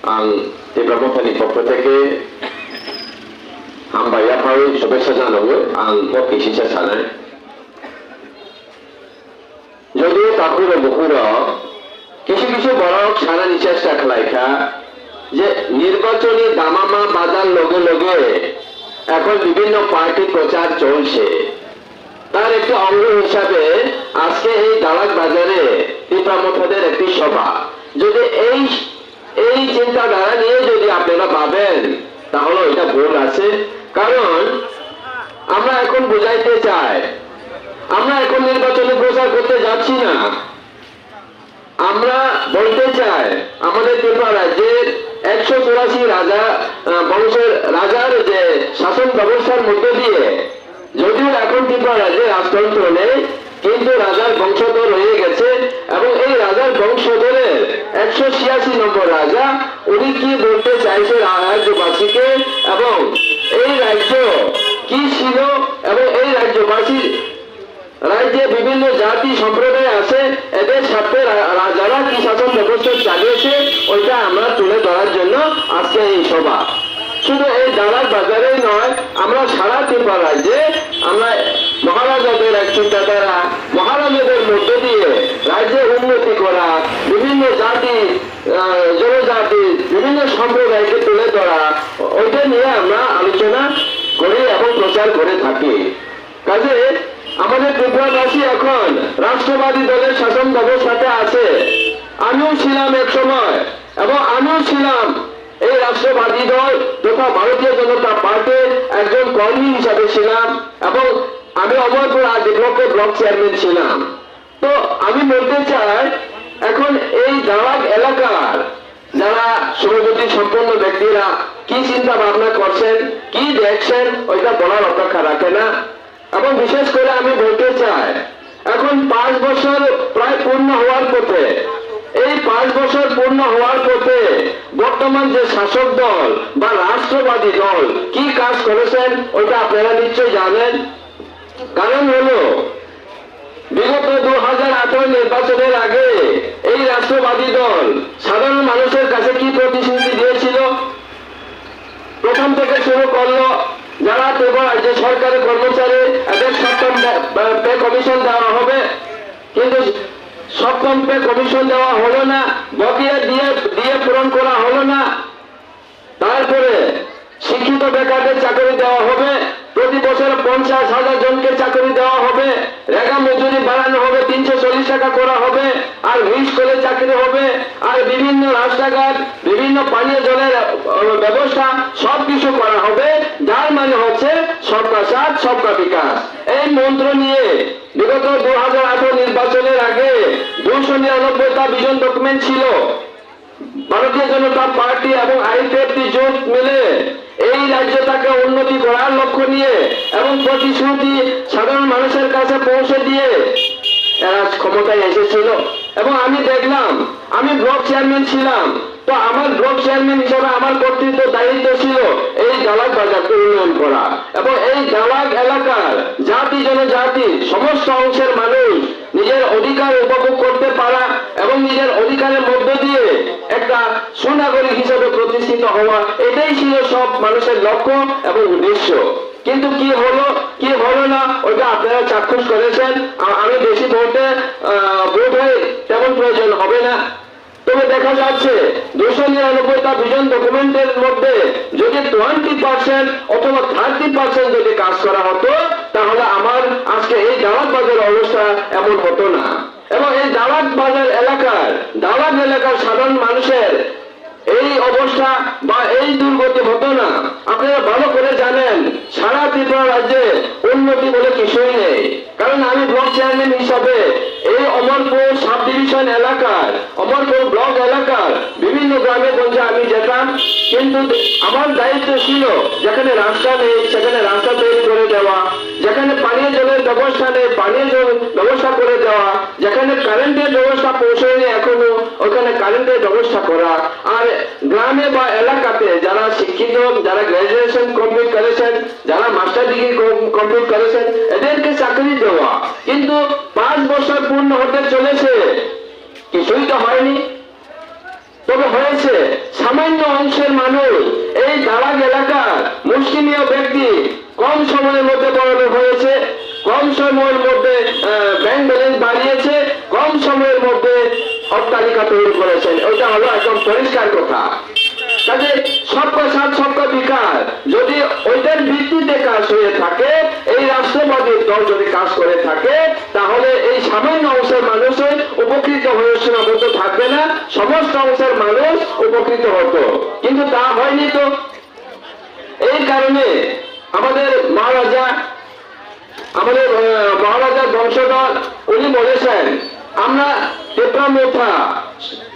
ang Tibramuthani pokok teke hamba ya paru शुभेच्छा জানাবো ang pok kisisa sana যদিও কাকুর বকুর কিছু কিছু বড় সারা নিচেষ্টা খেলাইখা যে নির্বাচনী দামামা বাজার লগে লগে এখন বিভিন্ন পার্টি প্রচার চলছে তার একটি অঙ্গ হিসাবে আজকে এই দালাক বাজারে টিপ্রামুথাদের একটি সভা যদি এই চিন্তাধারা নিয়ে যদি আপনারা ভাবেন তাহলে এটা ভুল আছে কারণ আমরা এখন বুঝাইতে চাই আমরা এখন নির্বাচনী প্রচার করতে যাচ্ছি না আমরা বলতে চাই আমাদের ত্রিপুরা রাজ্যের 184 রাজা বংশের রাজার যে শাসন ব্যবস্থার মধ্য দিয়ে যদিও এখন ত্রিপুরা রাজ্যে রাজতন্ত্র নেই কিন্তু রাজার বংশধর রয়ে গেছে এবং এই রাজার বংশধরের 186 নম্বর রাজা উনি কি বলতে চাইছে রাজ্যবাসীকে এবং এই রাজ্য কি ছিল এবং এই রাজ্যবাসী রাজ্যে বিভিন্ন জাতি সম্প্রদায় আছে এদের সাথে রাজারা কি শাসন ব্যবস্থা চালিয়েছে ওইটা আমরা তুলে ধরার জন্য আজকে এই সভা শুধু এই দালাক বাজারেই নয় আমরা সারা ত্রিপুরা রাজ্যে আমরা মহারাজাদের এক চিন্তাধারা মহারাজাদের মধ্য দিয়ে রাজ্যে উন্নতি করা বিভিন্ন জাতি জনজাতি বিভিন্ন সম্প্রদায়কে তুলে ধরা ওইটা নিয়ে আমরা আলোচনা করি এবং প্রচার করে থাকি কাজে আমাদের ত্রিপুরাবাসী এখন রাষ্ট্রবাদী দলের শাসন ব্যবস্থাতে আছে আমিও ছিলাম এক সময় এবং আমিও ছিলাম এই রাষ্ট্রবাদী দল তথা ভারতীয় জনতা পার্টির একজন কর্মী হিসাবে ছিলাম এবং আমি অমরপুর ডেভেলপমেন্ট ব্লক চেয়ারম্যান ছিলাম তো আমি বলতে চাই এখন এই দালাক এলাকার যারা শুভবুদ্ধি সম্পন্ন ব্যক্তিরা কি চিন্তা ভাবনা করছেন কি দেখছেন ওইটা বলার অপেক্ষা রাখে না এবং বিশেষ করে আমি বলতে চাই এখন 5 বছর প্রায় পূর্ণ হওয়ার পথে এই 5 বছর পূর্ণ হওয়ার পথে বর্তমান যে শাসক দল বা রাষ্ট্রবাদী দল কি কাজ করেছেন ওইটা আপনারা নিশ্চয়ই জানেন কারণ হলো বিগত 2018 নির্বাচনের আগে এই রাষ্ট্রবাদী দল সাধারণ মানুষের কাছে কি প্রতিশ্রুতি দিয়েছিল প্রথম থেকে শুরু করলো যারা যে সরকারি কর্মচারী এদের সপ্তম পে কমিশন দেওয়া হবে কিন্তু সপ্তম পে কমিশন দেওয়া হলো না বকেয়া দিয়ে পূরণ করা হলো না তারপরে শিক্ষিত বেকারদের চাকরি দেওয়া হবে প্রতি বছর 50,000 জনকে চাকরি দেওয়া হবে রেগা মজুরি বাড়ানো হবে 340 টাকা করা হবে আর মিস করে চাকরি হবে আর বিভিন্ন রাস্তাঘাট বিভিন্ন পানীয় জলের ব্যবস্থা সবকিছু করা হবে যার মানে হচ্ছে সবকা সাথ সবকা বিকাশ এই মন্ত্র নিয়ে বিগত 2018 নির্বাচনের আগে 299টা ভিশন ডকুমেন্ট ছিল ভারতীয় জনতা পার্টি এবং আইপিএফটি জোট মিলে এই রাজ্যটাকে উন্নতি করার লক্ষ্য নিয়ে এবং প্রতিশ্রুতি সাধারণ মানুষের কাছে পৌঁছে দিয়ে এরা ক্ষমতায় এসেছিল এবং আমি দেখলাম আমি ব্লক চেয়ারম্যান ছিলাম তো আমার ব্লক চেয়ারম্যান হিসেবে আমার কর্তৃত্ব দায়িত্ব ছিল এই দালাক বাজারকে উন্নয়ন করা এবং এই দালাক এলাকার জাতি জনজাতি সমস্ত অংশের মানুষ নিজের অধিকার উপভোগ করতে পারা এবং নিজের অধিকারের মধ্য দিয়ে একটা সুনাগরিক হিসেবে প্রতিষ্ঠিত হওয়া এটাই ছিল সব মানুষের লক্ষ্য এবং উদ্দেশ্য কিন্তু কি হলো না ওইটা আপনারা চাক্ষুষ করেছেন আমি বেশি বোধ হয় তেমন প্রয়োজন হবে না তবে দেখা যাচ্ছে 299টা ভিশন ডকুমেন্টের মধ্যে যদি 20% অথবা 30% যদি কাজ করা হতো তাহলে আমার আজকে এই দালাক বাজার অবস্থা এমন হতো না এবং এই দালাক বাজার এলাকার সাধারণ মানুষের এই অবস্থা বা এই দুর্গতি হতো না আপনারা ভালো করে জানেন সারা ত্রিপুরা রাজ্যে উন্নতি বলে কিছুই নেই কারণ আমি ব্লক চেয়ারম্যান হিসাবে এই অমরপুর সাব ডিভিশন এলাকার অমরপুর ব্লক এলাকার বিভিন্ন গ্রামে গঞ্জে আমি যেতাম কিন্তু আমার দায়িত্ব ছিল যেখানে রাস্তা নেই সেখানে রাস্তা তৈরি করে দেওয়া যেখানে পানীয় জলের ব্যবস্থা নেই পানীয় জল ব্যবস্থা করে দেওয়া যেখানে কারেন্টের ব্যবস্থা পৌঁছয়নি এখনো ওখানে কারেন্টের ব্যবস্থা করা আর গ্রামে বা এলাকাতে যারা শিক্ষিত যারা গ্রাজুয়েশন কমপ্লিট করেছেন যারা মাস্টার ডিগ্রি কমপ্লিট করেছেন এদেরকে চাকরি দেওয়া কিন্তু 5 বছর পূর্ণ হতে চলেছে কিছুই তো হয়নি তবে হয়েছে সামান্য অংশের মানুষ এই দারাগ এলাকার মুসলিমীয় ব্যক্তি কম সময়ের মধ্যে বড়লোক হয়েছে, কম সময়ের মধ্যে ব্যাংক ব্যালেন্স বাড়িয়েছে, কম সময়ের মধ্যে অট্টালিকা তৈরি করেছেন। ওইটা হলো একদম পরিষ্কার কথা। কাজে সবকা সাথ সবকা বিকাশ যদি ওইটার ভিত্তিতে কাজ হয়ে থাকে, এই রাষ্ট্রবাদী দল যদি কাজ করে থাকে, তাহলে এই সামান্য অংশের মানুষই উপকৃত হয়ে সীমাবদ্ধ থাকবে না, সমস্ত অংশের মানুষ উপকৃত হতো। কিন্তু তা হয়নি তো। এই কারণে আমাদের মহারাজার বংশধর উনি বলেছেন, আমরা টেপরামোথা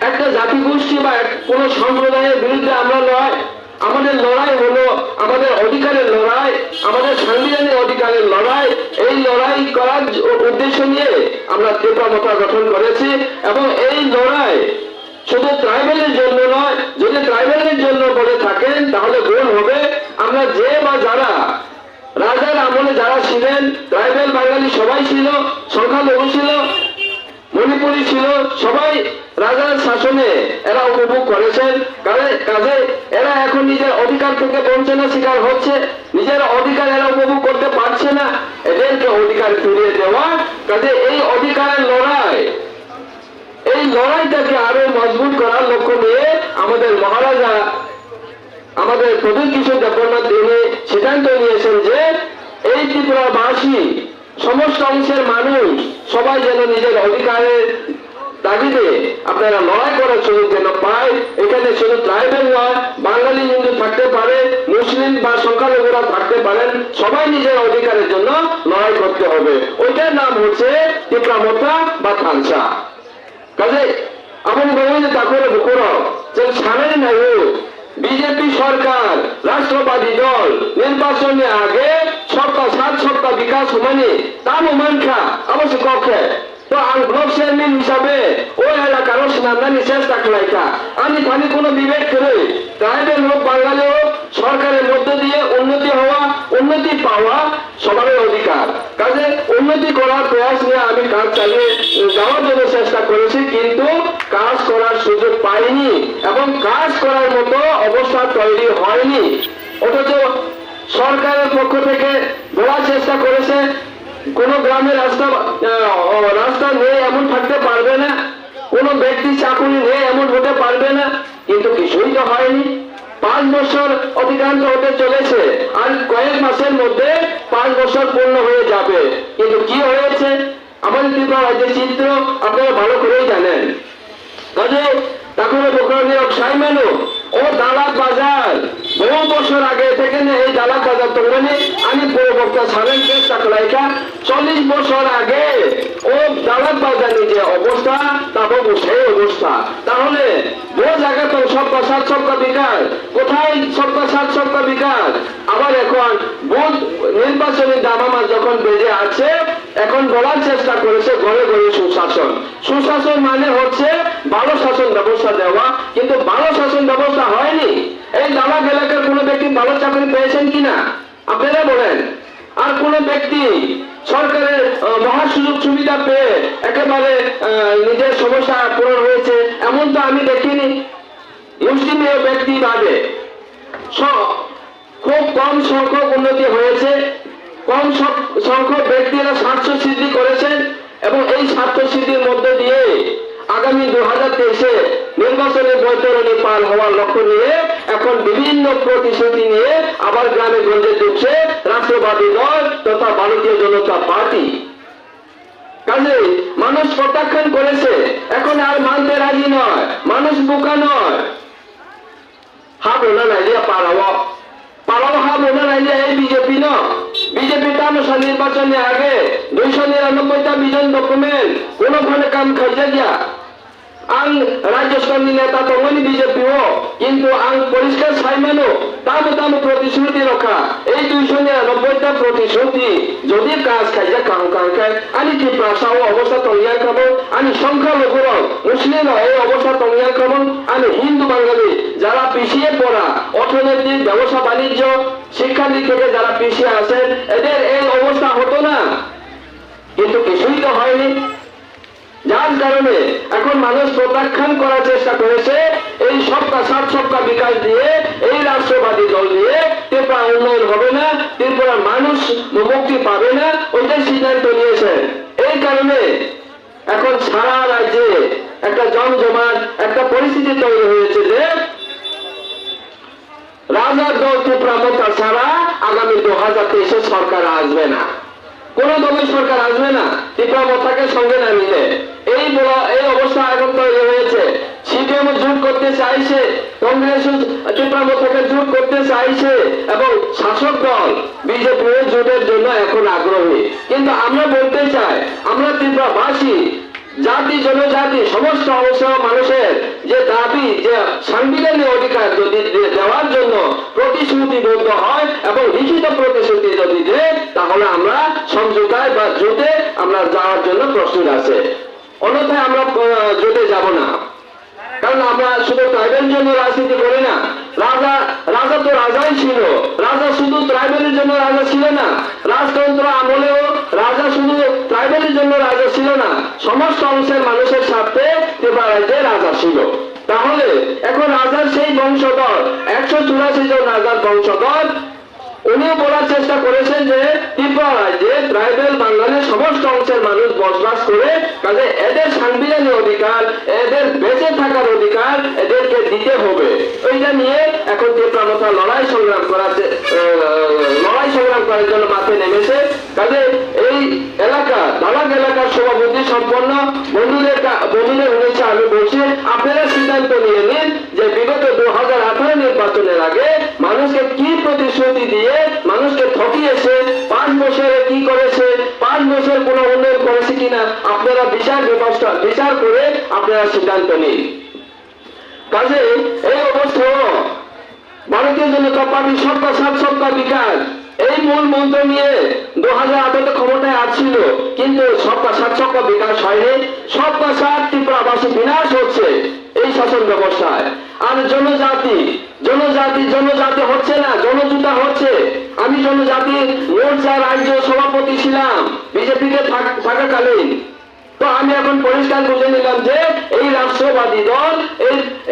একটা জাতিগোষ্ঠী বা কোন সম্প্রদায়ের বিরুদ্ধে আমরা নয়, আমাদের লড়াই হলো আমাদের অধিকারের লড়াই, আমাদের সাংবিধানিক অধিকারের লড়াই। এই লড়াই করার উদ্দেশ্য নিয়ে আমরা টেপরামোথা গঠন করেছি এবং এই লড়াই শুধু ট্রাইবেলের জন্য নয়। যদি ট্রাইবেলের জন্য বলে থাকেন তাহলে ভুল হবে। আমরা যে বা যারা রাজার আমলে যারা ছিলেন, ট্রাইবেল বাঙালি সবাই ছিল, সংখ্যালঘু ছিল, মণিপুরী ছিল, সবাই রাজার শাসনে এরা উপভোগ করেছেন। কাজে এরা এখন নিজের অধিকার থেকে বঞ্চনার শিকার হচ্ছে, নিজের অধিকার এরা উপভোগ করতে পারছে না, এদেরকে অধিকার ফিরিয়ে দেওয়া। কাজে এই অধিকারের লড়াই, এই লড়াইটাকে আরো মজবুত করার লক্ষ্য নিয়ে আমাদের মহারাজা, আমাদের প্রদীপ কিশোর দেবনাথ তিনি সিদ্ধান্ত নিয়েছেন যে এই ত্রিপুরাবাসী সমস্ত অংশের মানুষ সবাই যেন নিজের অধিকারের দাবিতে আপনারা লড়াই করার সুযোগ যেন পায়। এখানে শুধু ট্রাইবেল নয়, বাঙালি হিন্দু থাকতে পারে, মুসলিম বা সংখ্যালঘুরা থাকতে পারেন, সবাই নিজের অধিকারের জন্য লড়াই করতে হবে। ওইটার নাম হচ্ছে টিপ্রামোথা বা থানসা। কাজে আপনি বলবেন যে তা করে বুকুর যে সামনে নাই বিজেপি সরকার রাষ্ট্রবাদী দল নির্বাচনের আগে সপ্তাহ সাত সপ্তাহ বিকাশ মানে তা মানখা অবশ্য কক্ষে তো আমি ব্লক চেয়ারম্যান হিসাবে ওই এলাকারও স্নানানি চেষ্টা খাইখা আমি খালি কোনো বিবেক করে ট্রাইবেল হোক বাঙালি হোক সরকারের মধ্য দিয়ে উন্নতি হওয়া, উন্নতি পাওয়া সবার অধিকার। কাজে উন্নতি করার প্রয়াস নিয়ে আমি কাজ চালিয়ে যাওয়ার জন্য চেষ্টা করেছি, কিন্তু কাজ করার সুযোগ পাইনি এবং কাজ করার মতো অবস্থা তৈরি হয়নি। অথচ সরকারের পক্ষ থেকে বলার চেষ্টা করেছে কোন গ্রামের রাস্তা নেই এমন থাকতে পারবে না, কোন ব্যক্তি চাকুরি নেই এমন হতে পারবে না, কিন্তু কিছুই তো হয়নি। 5 বছর অতিক্রান্ত হতে চলেছে, আর কয়েক মাসের মধ্যে 5 বছর পূর্ণ হয়ে যাবে। কিন্তু কি হয়েছে আমাদের ত্রিপুরা রাজ্যের চিত্র আপনারা ভালো করেই জানেন। কাজে তারপরে বকরণীয় সাইমেনো ও দালাত বাজার বহু বছর আগে থেকে এই দালাত বাজার তো মানে আমি পুরো বক্তা সারেন চেষ্টা করাইকা 40 বছর আগে ও দালাত বাজারের যে অবস্থা তা বহু সেই অবস্থা। তাহলে বহু জায়গা তো সবকা সাত সবকা বিকাশ, কোথায় সবকা সাত সবকা বিকাশ? আবার এখন বুথ নির্বাচনী দামামা যখন বেজে আছে, এখন বলার চেষ্টা করেছে ঘরে ঘরে সুশাসন। সুশাসন মানে হচ্ছে ভালো শাসন ব্যবস্থা দেওয়া, কিন্তু ভালো শাসন ব্যবস্থা হয়নি। এই দালাক এলাকার কোন ব্যক্তি ভালো চাকরি পেয়েছেন কিনা আপনারা বলেন? আর কোন ব্যক্তি সরকারের মহা সুযোগ সুবিধা পেয়ে একেবারে নিজের সমস্যা পূরণ হয়েছে এমন তো আমি দেখিনি। মুসলিমীয় ব্যক্তি বাদে খুব কম সংখ্যক উন্নতি হয়েছে, কম সংখ্যক ব্যক্তিরা স্বার্থ সিদ্ধি করেছেন এবং এই স্বার্থ সিদ্ধির মধ্য দিয়ে আগামী 2023-এ নির্বাচনের বৈতরণী পার হওয়ার লক্ষ্য নিয়ে এখন বিভিন্ন প্রতিশ্রুতি নিয়ে আবার গ্রামে গঞ্জে ঢুকছে রাষ্ট্রবাদী দল তথা ভারতীয় জনতা পার্টি। কাজে মানুষ প্রত্যাখ্যান করেছে, এখন আর মানতে রাজি নয়, মানুষ বোকা নয়। হাবোনা নাইলিয়া পারাও হাবোনা নাইলিয়া এই বিজেপি ন বিজেপি তামসা নির্বাচনের আগে 299টা বিজন ডকুমেন্ট কোনোখানে কাম খাইজা গিয়া আং রাজ্যস্তরনি নেতা তখনই বিজেপি ও, কিন্তু আং পরিষ্কার সাইমানো তাম প্রতিশ্রুতি রক্ষা এই 299টা প্রতিশ্রুতি যদি কাজ খাইজা কাম খায় আনি ত্রিপ্রাসাও অবস্থা তৈয়ার খাবো, আনি সংখ্যালঘুর মুসলিম এই অবস্থা তৈয়ার খাবো, আমি হিন্দু বাঙালি যারা পিছিয়ে পড়া অর্থনৈতিক ব্যবসা বাণিজ্য শিক্ষা দিক থেকে যারা পিছিয়ে আছেন এদের এই অবস্থা হতো না, কিন্তু কিছুই তো হয়নি। যার কারণে এখন মানুষ প্রত্যাখ্যান করার চেষ্টা করেছে এই সবকা সাত সবকা বিকাশ দিয়ে এই রাষ্ট্রবাদী দল দিয়ে ত্রিপুরা উন্নয়ন হবে না, ত্রিপুরার মানুষ মুক্তি পাবে না, ওইটাই সিদ্ধান্ত নিয়েছেন। এই কারণে এখন সারা রাজ্যে একটা জমজমাট একটা পরিস্থিতি তৈরি হয়েছে যে রাজার দল ত্রিপুরা মোতা ছাড়া আগামী 2023 সরকার আসবে না, কোন দলের সরকার আসবে না ত্রিপুরা মোতাকে সঙ্গে না নিলে। এই অবস্থা এখন তৈরি হয়েছে। সিপিএম জোট করতে চাইছে, কংগ্রেস ত্রিপুরা মোতাকে জোট করতে চাইছে এবং শাসক দল বিজেপি জোটের জন্য এখন আগ্রহী। কিন্তু আমরা বলতে চাই, আমরা ত্রিপুরাবাসী জাতি জনজাতি সমস্ত অংশ মানুষের যে দাবি, যে সাংবিধানিক অধিকার যদি দেওয়ার জন্য প্রতিশ্রুতিবদ্ধ হয় এবং লিখিত প্রতিশ্রুতি যদি দেয়, তাহলে আমরা সমঝোতায় বা জোটে আমরা যাওয়ার জন্য প্রস্তুত আছে। অন্যথায় আমরা জোটে যাব না। কারণ আমরা শুধু ট্রাইবেল জন্য রাজনীতি করি না। রাজা তো রাজাই ছিল, রাজা শুধু ট্রাইবেলের জন্য রাজা ছিল না। রাজতন্ত্র আমলেও রাজা শুধু ট্রাইবেলের জন্য রাজা ছিল না, সমস্ত অংশের মানুষের স্বার্থে ত্রিপুরা রাজ্যে রাজা ছিল। তাহলে এখন রাজার সেই বংশধর 184 জন রাজার বংশধর উনিও বলার চেষ্টা করেছেন যে ত্রিপুরা রাজ্যে ট্রাইবেল বাঙালির সমস্ত অংশের মানুষ বসবাস করে, কাজে এদের সাংবিধানিক অধিকার, এদের বেঁচে থাকার অধিকার এদেরকে দিতে হবে। ওইটা নিয়ে এখন ত্রিপুরা মোতা লড়াই সংগ্রাম করার জন্য মাঠে নেমেছে। কাজে এই এলাকা দালাক এলাকার সভাপতি সম্পন্ন বন্ধুদের উদ্দেশ্যে আমি বলছি, আপনারা সিদ্ধান্ত নিয়ে নিন যে বিগত 2018 নির্বাচনের আগে মানুষকে কি প্রতিশ্রুতি দিয়ে মানুষকে ঠকিয়েছে, 5 বছরে কি করেছে, 5 বছর কোন উন্নয়ন করেছে কিনা, আপনারা বিচার করে আপনারা সিদ্ধান্ত নিন। কাজে এই অবস্থা ভারতীয় জনতা পার্টি সবকা সাথ সবকা বিকাশ এই মূল মন্ত্র নিয়ে 2018 ক্ষমতায় আসছিল, কিন্তু সবকা সাথ সবকা বিকাশ হয়নি। সবকা সাথ ত্রিপুরাবাসী বিনাশ হচ্ছে এই শাসন ব্যবস্থায়। আর জনজাতি হচ্ছে না, জনজুতা হচ্ছে। আমি জনজাতি মোর্চা রাজ্য সভাপতি ছিলাম বিজেপিতে থাকাকালীন। তো আমি এখন পরিষ্কার বুঝে নিলাম যে এই রাষ্ট্রবাদী দল,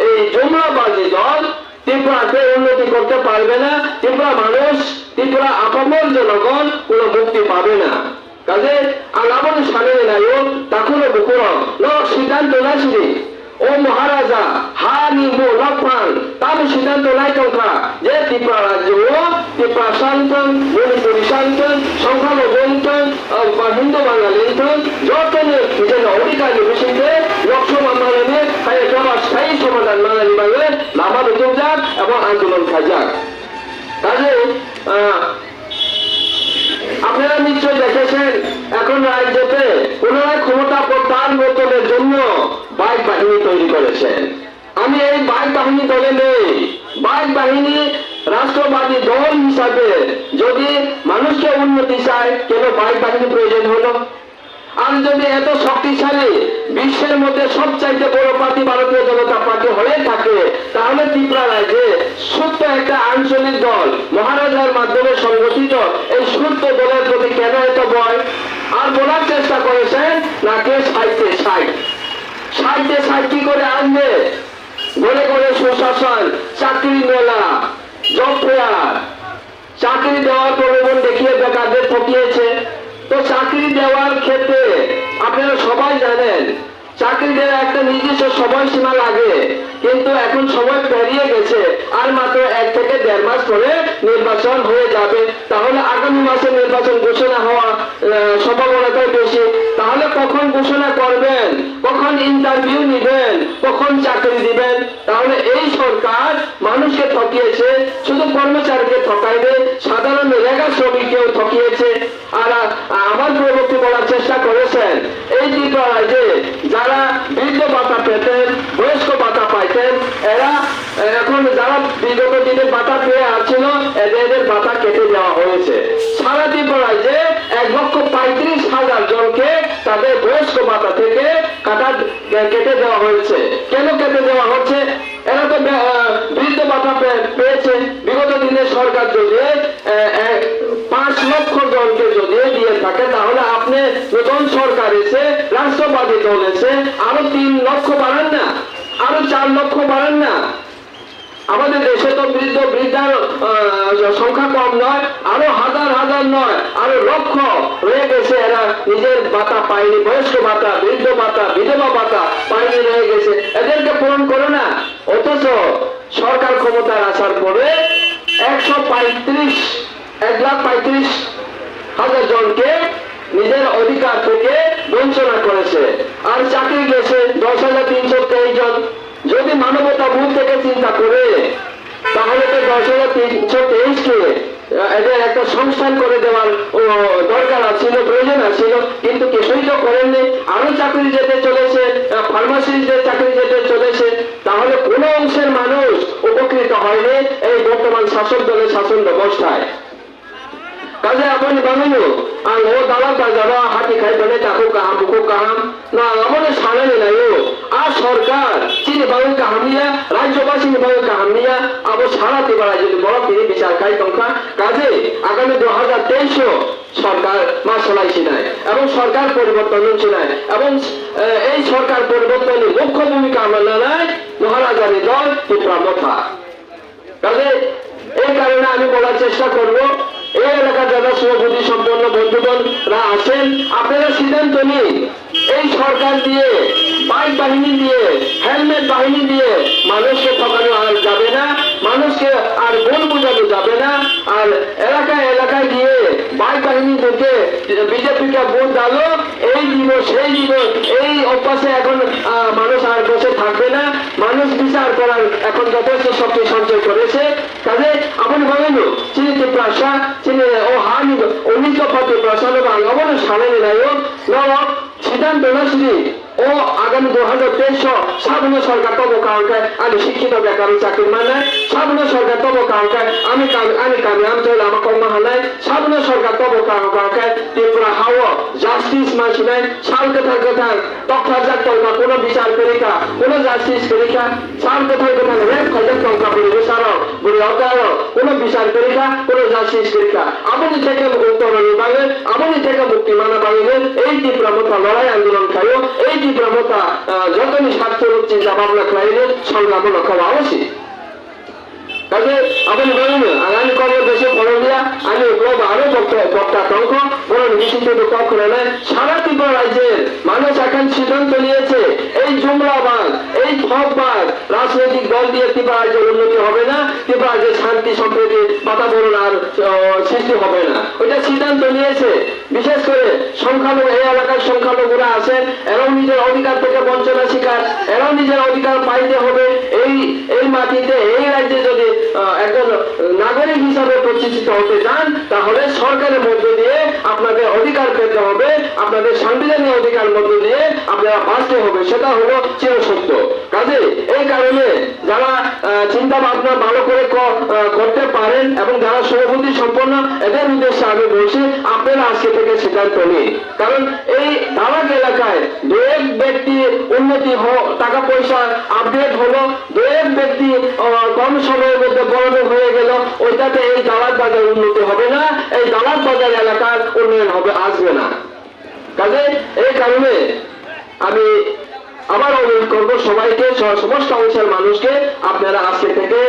এই জমরাবাদী দল ত্রিপুরাকে উন্নতি করতে পারবে না। ত্রিপুরা মানুষ, ত্রিপুরা আপামর জনগণ কোনো মুক্তি পাবে না। কাজে আলাবন সামনে নাইও তাকুনো বুকুর সিদ্ধান্ত নাইছিলি ও মহারাজা হা নিবো লক্ষণ তার সিদ্ধান্ত নাই টঙ্কা যে ত্রিপুরা রাজ্য ত্রিপুরা শান্তন মণিপুরী শান্তন সংখ্যালঘুন্তন হিন্দু বাঙালি যতনের নিজের অধিকার বিষয়ে লোকসভা মাননে স্থায়ী সমাধান মানালি বাংলে লাভা নতুন যাক এবং আন্দোলন খাই যাক। কাজে আপনারা নিশ্চয় দেখেছেন এখন রাজ্যতে পুনরায় ক্ষমতা প্রত্যাবর্তনের জন্য বাইক বাহিনী তৈরি করেছেন। আমি এই বাইক বাহিনী দলে নেই। বাইক বাহিনী রাষ্ট্রবাদী দল হিসাবে যদি মানুষকে উন্নতি চায়, কেন বাইক বাহিনী প্রয়োজন হলো? আর যদি এত শক্তিশালী বিশ্বের মধ্যে সবচাইতে বড় পার্টি ভারতীয় জনতা পার্টি হয়ে থাকে, তাহলে ত্রিপুরা রাজ্যে সত্য একটা আঞ্চলিক দল মহারাজার মাধ্যমে সংগঠিত এই সত্য দলের প্রতি কেন এত ভয়? আর বলার চেষ্টা করেছেন নাকি ষাটে কি করে আনবে? ঘরে ঘরে সুশাসন, চাকরি মেলা, জব ফেয়ার, চাকরি দেওয়ার প্রলোভন দেখিয়ে বেকারদের ঠকিয়েছে। তো চাকরি দেওয়ার ক্ষেত্রে আপনারা সবাই জানেন চাকরি দেওয়ার একটা নির্দিষ্ট সময়সীমা লাগে, কিন্তু এখন সময় পেরিয়ে গেছে। আর মাত্র 1 থেকে 1.5 মাস পরে নির্বাচন হয়ে যাবে। তাহলে আগামী মাসে নির্বাচন ঘোষণা হওয়া সম্ভাবনাটাই বেশি। তাহলে কখন ঘোষণা করবেন, কখন ইন্টারভিউ নিবেন, কখন চাকরি দিবেন? তাহলে এই সরকার মানুষকে ঠকিয়েছে, শুধু কর্মচারীকে ঠকাইবে, সাধারণ রেগা শ্রমিককেও ঠকিয়েছে। আর আমার প্রবক্তি বলার চেষ্টা করেছেন এই ত্রিপুরা রাজ্যে যারা বৃদ্ধ ভাতা পেতেন, বয়স্ক ভাতা পাইতেন, এরা এখন যারা বিগত দিনে ভাতা পেয়ে আসছিল এদের ভাতা কেটে দেওয়া হয়েছে। সারা ত্রিপুরা রাজ্যে 1,35,000 জনকে তাদের বয়স্ক ভাতা থেকে কেটে দেওয়া হয়েছে। কেন কেটে দেওয়া হচ্ছে? এরা তো বৃদ্ধ ভাতা পেয়েছে। বিগত দিনে সরকার যদি 5 লক্ষ জনকে যদি দিয়ে থাকে, তাহলে আপনি নতুন সরকার এসে রাষ্ট্রবাদী দল এসে আরো 3 লক্ষ বাড়ান না, আরো 4 লক্ষ বাড়ান না। আমাদের দেশে তো বৃদ্ধ বৃদ্ধার সংখ্যা কম নয়, আরো হাজার হাজার নয়, আরো লক্ষ রয়ে গেছে, এরা নিজের ভাতা পায়নি, বয়স্ক ভাতা, বৃদ্ধ ভাতা, বিধবা ভাতা পায়নি, রয়ে গেছে, এদেরকে পূরণ করে না। অথচ সরকার ক্ষমতায় আসার পরে 1,35,000 জনকে নিজের অধিকার থেকে বঞ্চনা করেছে, আর চাকরি গেছে 10,323 জন। যদি মানবতা বোধ থেকে চিন্তা করে তাহলে তো 10,323 কে এদের একটা সংস্থান করে দেওয়ার দরকার ছিল, প্রয়োজন ছিল, কিন্তু কিছুই তো করেননি। আরো চাকরি যেতে চলেছে, ফার্মাসিতে চাকরি যেতে চলেছে, তাহলে কোন অংশের মানুষ উপকৃত হয়নি এই বর্তমান শাসক দলের শাসন ব্যবস্থায়। কাজে আপনি বাঙালি আর ও দালা বাজারা হাতি খাই বলে তাকে কাহাম বুকু কাহাম না আমাদের সামনে নাই আর সরকার চিনি বাঙালি কাহাম নিয়া রাজ্যবাসী বাঙালি কাহাম নিয়া আবার সারাতে পারা যদি বড় তিনি বিচার খাই তখন কাজে আগামী 2023 সরকার মা চলাইছি নাই এবং সরকার পরিবর্তন হচ্ছে নাই এবং এই সরকার পরিবর্তনে মুখ্য ভূমিকা আমরা নাই মহারাজারী দল ত্রিপুরা মথা। কাজে এই কারণে আমি বলার চেষ্টা করব, এই এলাকার যারা সুবুদ্ধি সম্পন্ন বন্ধুগণরা আছেন, আপনারা সিদ্ধান্ত নিন এই সরকার দিয়ে, বাইক বাহিনী দিয়ে, হেলমেট বাহিনী দিয়ে মানুষকে ঠকানো আর যাবে না, মানুষকে আর ভুল বোঝানো যাবে না। আর এলাকায় এলাকায় গিয়ে বাইক বাহিনী থেকে বিজেপিকে ভোট দালো, এই দিব সেই দিব, এই অভ্যাসে এখন মানুষ আর বসে থাকবে না। মানুষ বিচার করার এখন যথেষ্ট শক্তি সঞ্চয় করেছে। কাজে আপনি বলেন চিনি ত্রিপ্রাসা চিনি ও হানি অনিত পথে প্রসাদ বাংলা সামনে নাই সিদ্ধান্ত নসরি ও আগামী 2023 সাবন সরকার তব কারণে আমি শিক্ষিত বেকার চাকরি মানে সাবন সরকার তব কারণে আমি কামি চলে আমার কর্ম হানায় সাবন সরকার তব কারণে ত্রিপুরা হাওয়া জাস্টিস মাসি নাই সাল কথা তখন টঙ্কা কোনো বিচার করিকা কোনো জাস্টিস করিকা সাল কথা রেপ খরচ টঙ্কা বলে বিচার বলে অকার কোনো বিচার করিকা কোনো জাস্টিস করিকা আপনি থেকে উত্তর বাঙে আপনি থেকে মুক্তি মানা বাঙে এই ত্রিপুরা মতো লড়াই আন্দোলন খাইও এই ত্রিপুরা মতো যতই স্বার্থের চিন্তা ভাবনা খাইলে সংগ্রাম লক্ষ্য অবশ্যই। কাজে আপনি বলেন আগামী কর্মদেশে করলিয়া আমি আরো বক্তা টঙ্ক বড় নিশ্চিত করে নেয় সারা ত্রিপুরা রাজ্যের মানুষ এখন সিদ্ধান্ত নিয়েছে এই জুমলাবাদ এই ঠকবাদ রাজনৈতিক দল দিয়ে ত্রিপুরা রাজ্যের উন্নতি হবে না, ত্রিপুরা রাজ্যের শান্তি সম্প্রীতি বাতাবরণ আর সৃষ্টি হবে না, ওইটা সিদ্ধান্ত নিয়েছে। বিশেষ করে সংখ্যালঘু এই এলাকার সংখ্যালঘুরা আছেন, এরাও নিজের অধিকার থেকে বঞ্চনা শিকার, এরাও নিজের অধিকার পাইতে হবে। এই মাটিতে এই রাজ্যে যদি একজন নাগরিক হিসাবে প্রতিষ্ঠিত হতে চান তাহলে সরকারের মধ্য দিয়ে আপনাদের অধিকার পেতে হবে, আপনাদের সাংবিধানিক অধিকার মধ্য দিয়ে আপনারা বাঁচতে হবে, সেটা হলো চিরসত্য। কাজে এই কারণে যারা চিন্তা ভাবনা ভালো করে করতে পারেন এবং যারা সুবুদ্ধি সম্পন্ন এদের উদ্দেশ্যে আমি বলছি আপনারা আজকে থেকে সিদ্ধান্ত নিন। কারণ এই দালাক এলাকায় দু এক ব্যক্তি উন্নতি টাকা পয়সা আপডেট হলো, দু এক ব্যক্তি কম সময়ের মধ্যে বড় হয়ে গেল, ওইটাতে এই দালাক বাজার উন্নতি হবে না, এই দালাক বাজার এলাকার উন্নয়ন হবে আসবে না। কাজে এই কারণে আমি আবার অনুরোধ করবো সবাইকে, সমস্ত অংশের মানুষকে আপনারা আজকে থেকে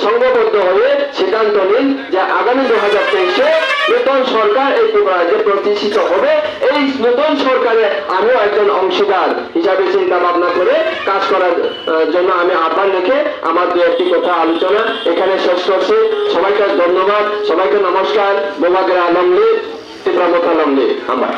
সংঘবদ্ধ হয়ে সিদ্ধান্ত নিন যে আগামী 2023 নতুন সরকার এই ত্রিপুরা রাজ্যে প্রতিষ্ঠিত হবে। এই নতুন সরকারে আমিও একজন অংশীদার হিসাবে চিন্তা ভাবনা করে কাজ করার জন্য আমি আহ্বান রেখে আমার দু একটি কথা আলোচনা এখানে শেষ করছি। সবাইকে ধন্যবাদ, সবাইকে নমস্কার। বোমাগেরা আলমলি ত্রিপুরা মতো আলমলি আমার